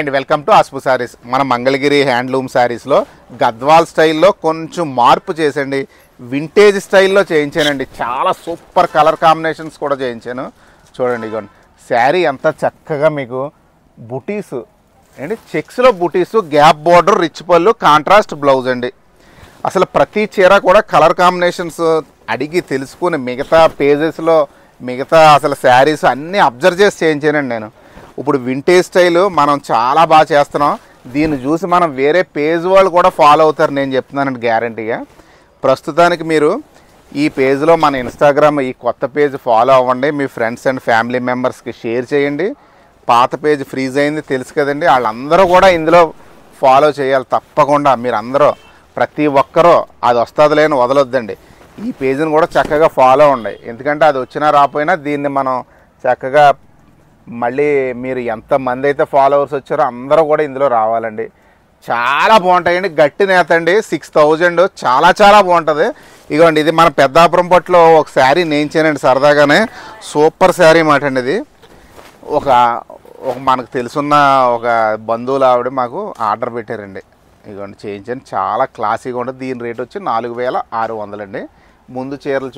And welcome to Aaspu saris. మన Mangalagiri handloom శారీస్లో గద్వాల్ స్టైల్లో కొంచెం మార్పు చేసండి, వింటేజ్ స్టైల్లో చేయించానండి. చాలా సూపర్ కలర్ కాంబినేషన్స్ కూడా చేయించాను. చూడండి, ఇగోండి శారీ ఎంత చక్కగా మీకు బుటీస్ అండి, చెక్స్లో బుటీసు, గ్యాప్ బోర్డర్, రిచ్ పళ్ళు, కాంట్రాస్ట్ బ్లౌజ్ అండి. అసలు ప్రతి చీర కూడా కలర్ కాంబినేషన్స్ అడిగి తెలుసుకుని మిగతా పేజెస్లో మిగతా అసలు శారీస్ అన్నీ అబ్జర్వ్ చేసి చేయించానండి నేను. ఇప్పుడు వింటేజ్ స్టైల్ మనం చాలా బాగా చేస్తున్నాం. దీన్ని చూసి మనం వేరే పేజ్ వాళ్ళు కూడా ఫాలో అవుతారు, నేను చెప్తున్నానండి గ్యారంటీగా. ప్రస్తుతానికి మీరు ఈ పేజ్లో మన ఇన్స్టాగ్రామ్ ఈ కొత్త పేజ్ ఫాలో అవ్వండి, మీ ఫ్రెండ్స్ అండ్ ఫ్యామిలీ మెంబర్స్కి షేర్ చేయండి. పాత పేజ్ ఫ్రీజ్ అయింది తెలుసు కదండి, వాళ్ళందరూ కూడా ఇందులో ఫాలో చేయాలి తప్పకుండా. మీరు అందరూ ప్రతి ఒక్కరూ అది వస్తుంది లేని వదలొద్దండి. ఈ పేజ్ని కూడా చక్కగా ఫాలో అవ్వండి, ఎందుకంటే అది వచ్చినా రాకపోయినా దీన్ని మనం చక్కగా మళ్ళీ మీరు ఎంతమంది అయితే ఫాలోవర్స్ వచ్చారో అందరూ కూడా ఇందులో రావాలండి. చాలా బాగుంటాయండి, గట్టి నేత అండి. 6000 చాలా చాలా బాగుంటుంది. ఇగోండి, ఇది మన పెద్దాపురం పట్లో ఒక శారీ నేయించానండి సరదాగానే. సూపర్ శారీ మాట అండి. ఇది ఒక మనకు తెలుసున్న ఒక బంధువులు ఆవిడ మాకు ఆర్డర్ పెట్టారండి. ఇగోండి చేయించాను, చాలా క్లాసీగా ఉంటుంది. దీని రేట్ వచ్చి 4600 అండి. ముందు చీరలు